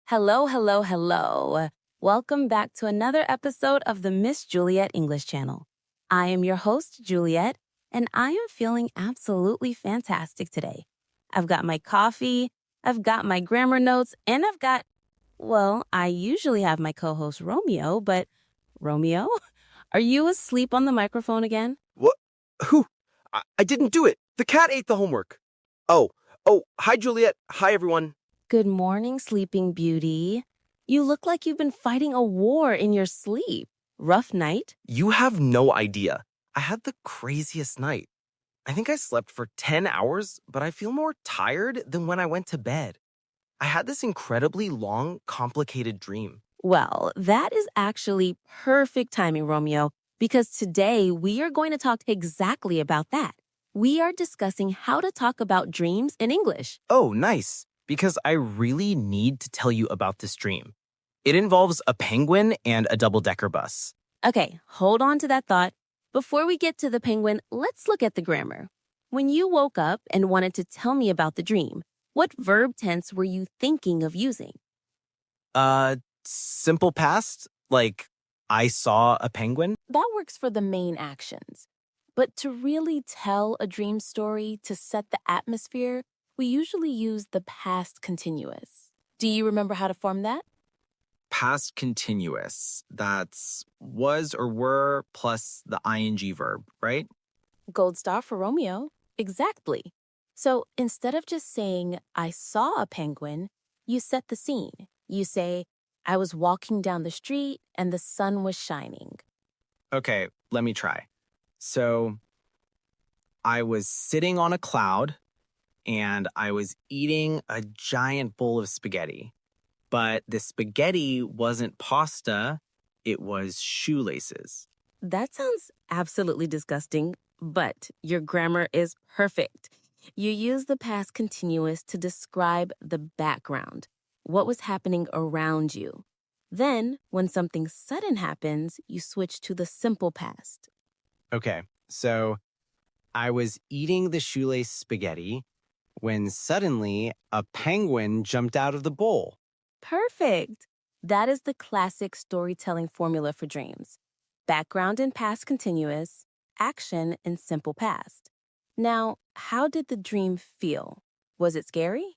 Hello, hello, hello. Welcome back to another episode of the Miss Juliet English Channel. I am your host, Juliet, and I am feeling absolutely fantastic today. I've got my coffee, I've got my grammar notes, and I usually have my co-host Romeo, but Romeo, are you asleep on the microphone again? What? Who? I didn't do it. The cat ate the homework. Hi, Juliet. Hi, everyone. Good morning, sleeping beauty. You look like you've been fighting a war in your sleep. Rough night? You have no idea. I had the craziest night. I think I slept for 10 hours, but I feel more tired than when I went to bed. I had this incredibly long, complicated dream. Well, that is actually perfect timing, Romeo, because today we are going to talk exactly about that. We are discussing how to talk about dreams in English. Oh, nice. Because I really need to tell you about this dream. It involves a penguin and a double-decker bus. Okay, hold on to that thought. Before we get to the penguin, let's look at the grammar. When you woke up and wanted to tell me about the dream, what verb tense were you thinking of using? Simple past, like I saw a penguin. That works for the main actions. But to really tell a dream story, to set the atmosphere, we usually use the past continuous. Do you remember how to form that? Past continuous. That's was or were plus the ing verb, right? Gold star for Romeo. Exactly. So instead of just saying, I saw a penguin, you set the scene. You say, I was walking down the street and the sun was shining. Okay, let me try. So, I was sitting on a cloud and I was eating a giant bowl of spaghetti. But the spaghetti wasn't pasta, it was shoelaces. That sounds absolutely disgusting, but your grammar is perfect. You use the past continuous to describe the background, what was happening around you. Then, when something sudden happens, you switch to the simple past. Okay, so I was eating the shoelace spaghetti when suddenly a penguin jumped out of the bowl. Perfect. That is the classic storytelling formula for dreams. Background in past continuous, action in simple past. Now, how did the dream feel? Was it scary?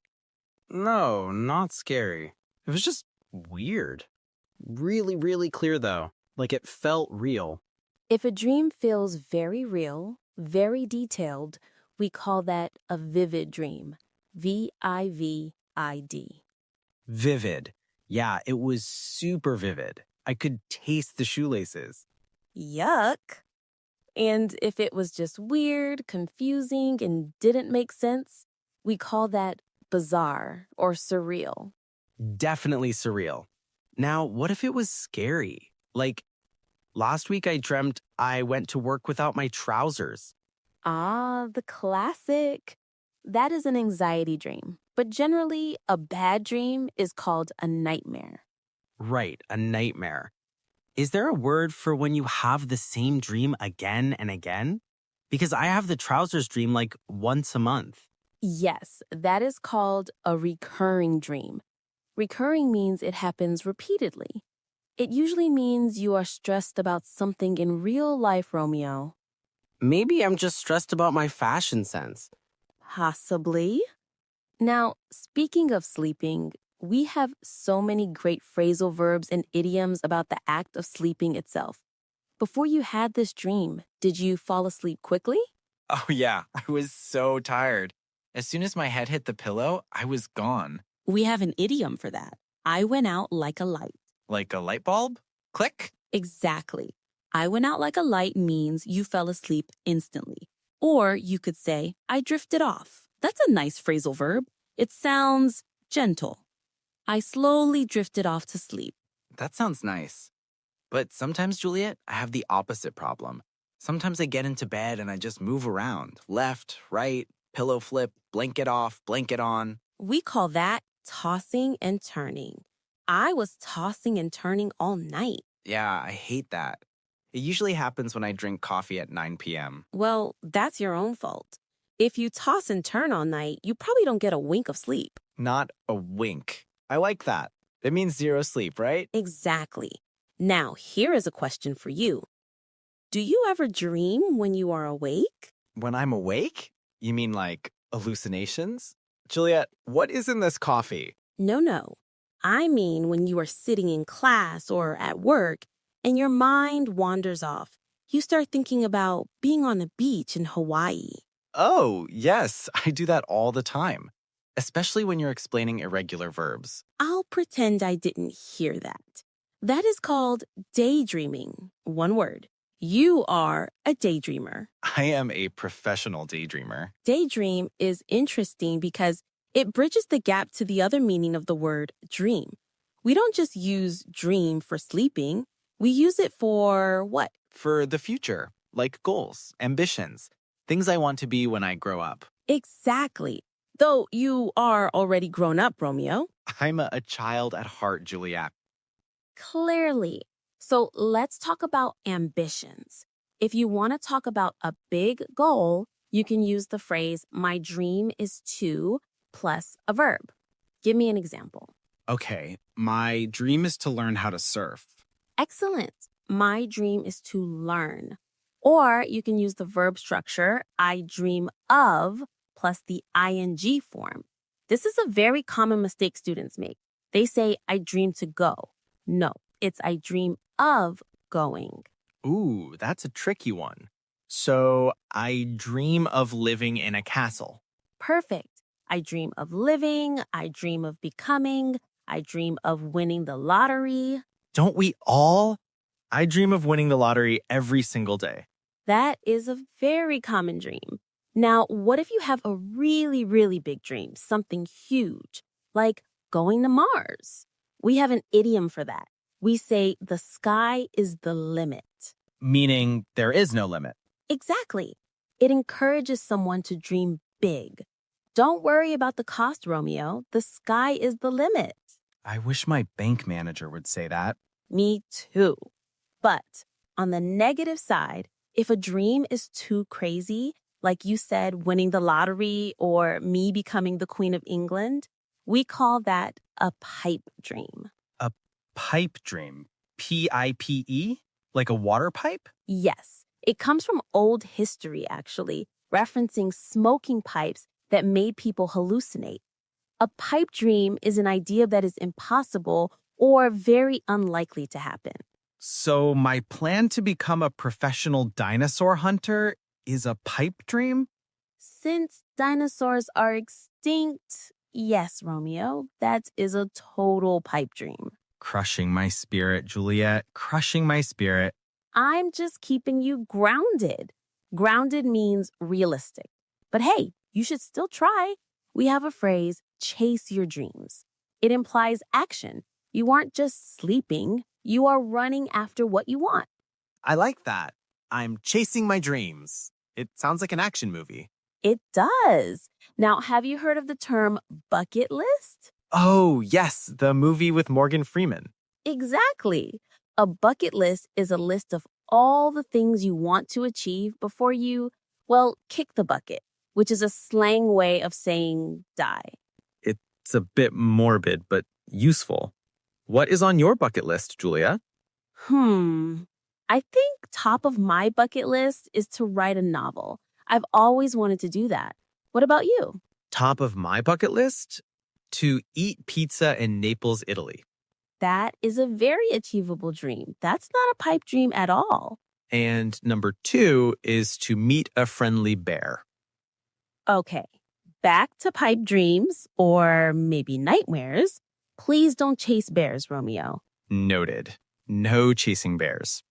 No, not scary. It was just weird. Really, really clear though. Like it felt real. If a dream feels very real, very detailed, we call that a vivid dream. V-I-V-I-D. Vivid. Yeah, it was super vivid. I could taste the shoelaces. Yuck. And if it was just weird, confusing, and didn't make sense, we call that bizarre or surreal. Definitely surreal. Now, what if it was scary? Like, last week I dreamt I went to work without my trousers. Ah, the classic. That is an anxiety dream, but generally a bad dream is called a nightmare. Right, a nightmare. Is there a word for when you have the same dream again and again? Because I have the trousers dream like once a month. Yes, that is called a recurring dream. Recurring means it happens repeatedly. It usually means you are stressed about something in real life, Romeo. Maybe I'm just stressed about my fashion sense. Possibly. Now, speaking of sleeping, we have so many great phrasal verbs and idioms about the act of sleeping itself. Before you had this dream, did you fall asleep quickly? Oh, yeah. I was so tired. As soon as my head hit the pillow, I was gone. We have an idiom for that. I went out like a light. Like a light bulb? Click. Exactly. I went out like a light means you fell asleep instantly. Or you could say, I drifted off. That's a nice phrasal verb. It sounds gentle. I slowly drifted off to sleep. That sounds nice. But sometimes, Juliet, I have the opposite problem. Sometimes I get into bed and I just move around. Left, right, pillow flip, blanket off, blanket on. We call that tossing and turning. I was tossing and turning all night. Yeah, I hate that. It usually happens when I drink coffee at 9 p.m. Well, that's your own fault. If you toss and turn all night, you probably don't get a wink of sleep. Not a wink. I like that. It means zero sleep, right? Exactly. Now, here is a question for you. Do you ever dream when you are awake? When I'm awake? You mean like hallucinations? Juliet, what is in this coffee? No. I mean when you are sitting in class or at work and your mind wanders off. You start thinking about being on a beach in Hawaii. Oh, yes, I do that all the time, especially when you're explaining irregular verbs. I'll pretend I didn't hear that. That is called daydreaming. One word. You are a daydreamer. I am a professional daydreamer. Daydream is interesting because it bridges the gap to the other meaning of the word dream. We don't just use dream for sleeping. We use it for what? For the future, like goals, ambitions, things I want to be when I grow up. Exactly. Though you are already grown up, Romeo. I'm a child at heart, Juliet. Clearly. So let's talk about ambitions. If you want to talk about a big goal, you can use the phrase, my dream is to, plus a verb. Give me an example. Okay, my dream is to learn how to surf. Excellent. My dream is to learn. Or you can use the verb structure, I dream of, plus the ing form. This is a very common mistake students make. They say, I dream to go. No, it's I dream of going. Ooh, that's a tricky one. So I dream of living in a castle. Perfect. I dream of living. I dream of becoming. I dream of winning the lottery. Don't we all? I dream of winning the lottery every single day. That is a very common dream. Now, what if you have a really, really big dream, something huge, like going to Mars? We have an idiom for that. We say the sky is the limit. Meaning there is no limit. Exactly. It encourages someone to dream big. Don't worry about the cost, Romeo. The sky is the limit. I wish my bank manager would say that. Me too. But on the negative side, if a dream is too crazy, like you said, winning the lottery or me becoming the Queen of England, we call that a pipe dream. A pipe dream. Pipe? Like a water pipe? Yes, it comes from old history, actually, referencing smoking pipes that made people hallucinate. A pipe dream is an idea that is impossible or very unlikely to happen. So my plan to become a professional dinosaur hunter is a pipe dream? Since dinosaurs are extinct, yes, Romeo, that is a total pipe dream. Crushing my spirit, Juliet. Crushing my spirit. I'm just keeping you grounded. Grounded means realistic. But hey, you should still try. We have a phrase, chase your dreams. It implies action. You aren't just sleeping. You are running after what you want. I like that. I'm chasing my dreams. It sounds like an action movie. It does. Now, have you heard of the term bucket list? Oh, yes, the movie with Morgan Freeman. Exactly. A bucket list is a list of all the things you want to achieve before you, kick the bucket, which is a slang way of saying die. It's a bit morbid, but useful. What is on your bucket list, Julia? I think top of my bucket list is to write a novel. I've always wanted to do that. What about you? Top of my bucket list? To eat pizza in Naples, Italy. That is a very achievable dream. That's not a pipe dream at all. And number 2 is to meet a friendly bear. Okay, back to pipe dreams, or maybe nightmares. Please don't chase bears, Romeo. Noted. No chasing bears.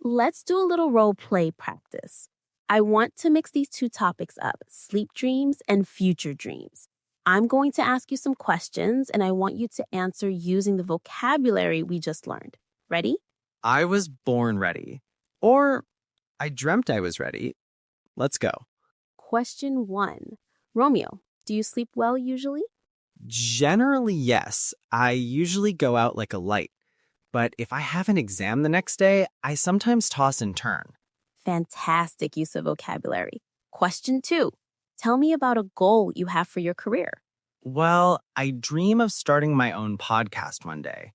Let's do a little role play practice. I want to mix these two topics up, sleep dreams and future dreams. I'm going to ask you some questions, and I want you to answer using the vocabulary we just learned. Ready? I was born ready. Or I dreamt I was ready. Let's go. Question 1. Romeo, do you sleep well usually? Generally, yes. I usually go out like a light. But if I have an exam the next day, I sometimes toss and turn. Fantastic use of vocabulary. Question 2. Tell me about a goal you have for your career. Well, I dream of starting my own podcast one day.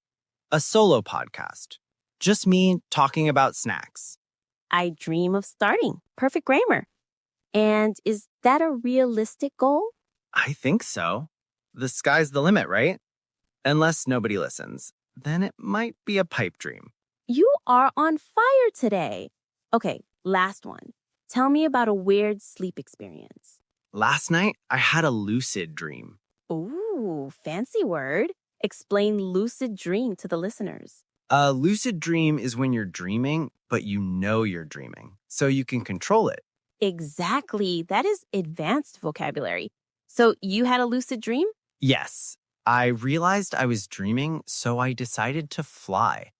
A solo podcast. Just me talking about snacks. I dream of starting. Perfect grammar. And is that a realistic goal? I think so. The sky's the limit, right? Unless nobody listens, then it might be a pipe dream. You are on fire today. Okay, last one. Tell me about a weird sleep experience. Last night, I had a lucid dream. Ooh, fancy word. Explain lucid dream to the listeners. A lucid dream is when you're dreaming, but you know you're dreaming, so you can control it. Exactly. That is advanced vocabulary. So you had a lucid dream? Yes, I realized I was dreaming, so I decided to fly.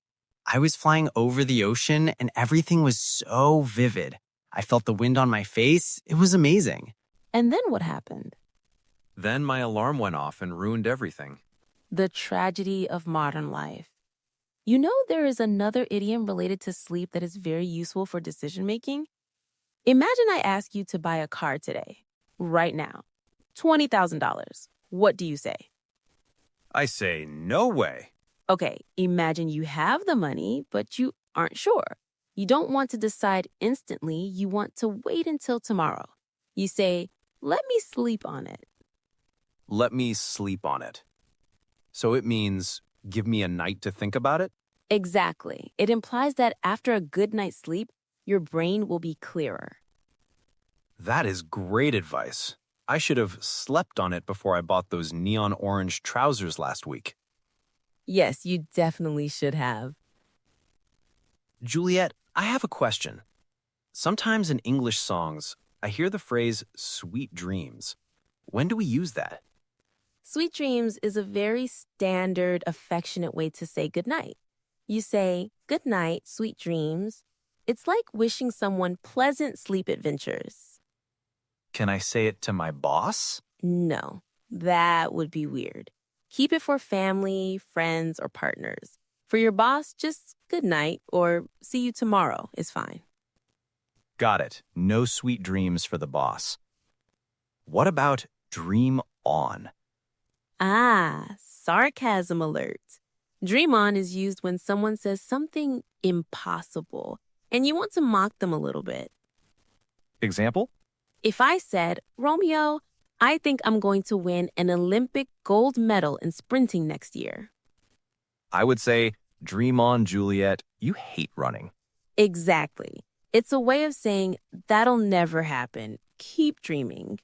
I was flying over the ocean, and everything was so vivid. I felt the wind on my face. It was amazing. And then what happened? Then my alarm went off and ruined everything. The tragedy of modern life. You know, there is another idiom related to sleep that is very useful for decision making. Imagine I ask you to buy a car today, right now, $20,000. What do you say? I say, no way. Okay, imagine you have the money, but you aren't sure. You don't want to decide instantly. You want to wait until tomorrow. You say, let me sleep on it. Let me sleep on it. So it means give me a night to think about it? Exactly. It implies that after a good night's sleep, your brain will be clearer. That is great advice. I should have slept on it before I bought those neon orange trousers last week. Yes, you definitely should have. Juliet, I have a question. Sometimes in English songs, I hear the phrase sweet dreams. When do we use that? Sweet dreams is a very standard, affectionate way to say goodnight. You say, good night, sweet dreams. It's like wishing someone pleasant sleep adventures. Can I say it to my boss? No, that would be weird. Keep it for family, friends, or partners. For your boss, just good night or see you tomorrow is fine. Got it. No sweet dreams for the boss. What about dream on? Ah, sarcasm alert. Dream on is used when someone says something impossible and you want to mock them a little bit. Example? If I said, Romeo, I think I'm going to win an Olympic gold medal in sprinting next year. I would say, dream on, Juliet. You hate running. Exactly. It's a way of saying, that'll never happen. Keep dreaming.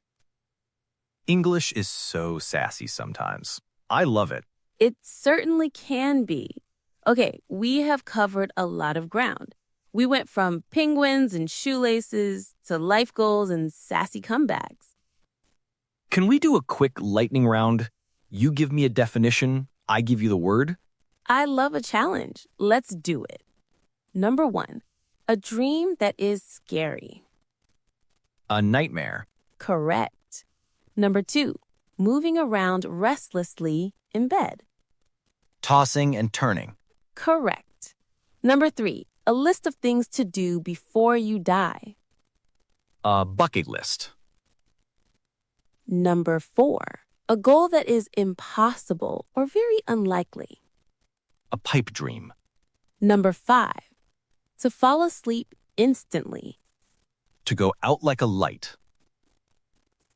English is so sassy sometimes. I love it. It certainly can be. Okay, we have covered a lot of ground. We went from penguins and shoelaces to life goals and sassy comebacks. Can we do a quick lightning round? You give me a definition, I give you the word. I love a challenge. Let's do it. Number 1, a dream that is scary. A nightmare. Correct. Number 2, moving around restlessly in bed. Tossing and turning. Correct. Number 3, a list of things to do before you die. A bucket list. Number 4, a goal that is impossible or very unlikely. A pipe dream. Number 5, to fall asleep instantly. To go out like a light.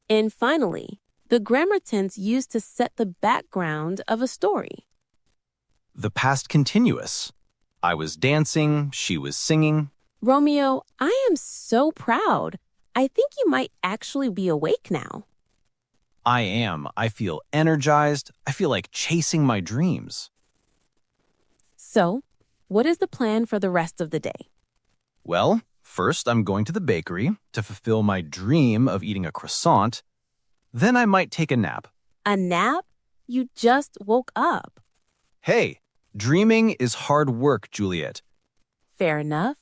And finally, the grammar tense used to set the background of a story. The past continuous. I was dancing, she was singing. Romeo, I am so proud. I think you might actually be awake now. I am. I feel energized. I feel like chasing my dreams. So, what is the plan for the rest of the day? Well, first I'm going to the bakery to fulfill my dream of eating a croissant. Then I might take a nap. A nap? You just woke up. Hey, dreaming is hard work, Juliet. Fair enough.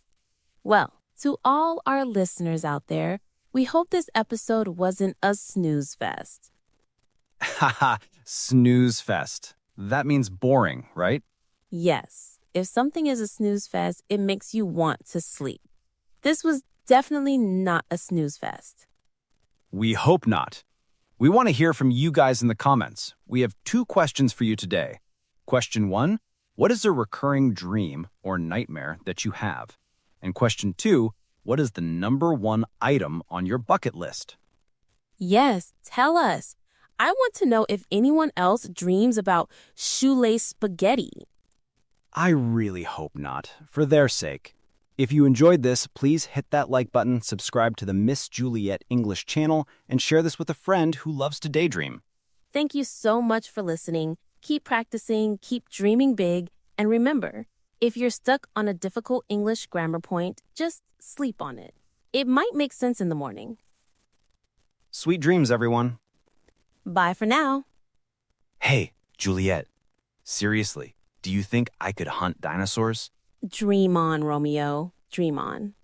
Well, to all our listeners out there, we hope this episode wasn't a snooze fest. Haha, snooze fest. That means boring, right? Yes, if something is a snooze fest, it makes you want to sleep. This was definitely not a snooze fest. We hope not. We want to hear from you guys in the comments. We have 2 questions for you today. Question 1, what is a recurring dream or nightmare that you have? And question 2, what is the number 1 item on your bucket list? Yes, tell us. I want to know if anyone else dreams about shoelace spaghetti. I really hope not, for their sake. If you enjoyed this, please hit that like button, subscribe to the Miss Juliet English channel, and share this with a friend who loves to daydream. Thank you so much for listening. Keep practicing, keep dreaming big, and remember, if you're stuck on a difficult English grammar point, just sleep on it. It might make sense in the morning. Sweet dreams, everyone. Bye for now. Hey, Juliet, seriously, do you think I could hunt dinosaurs? Dream on, Romeo. Dream on.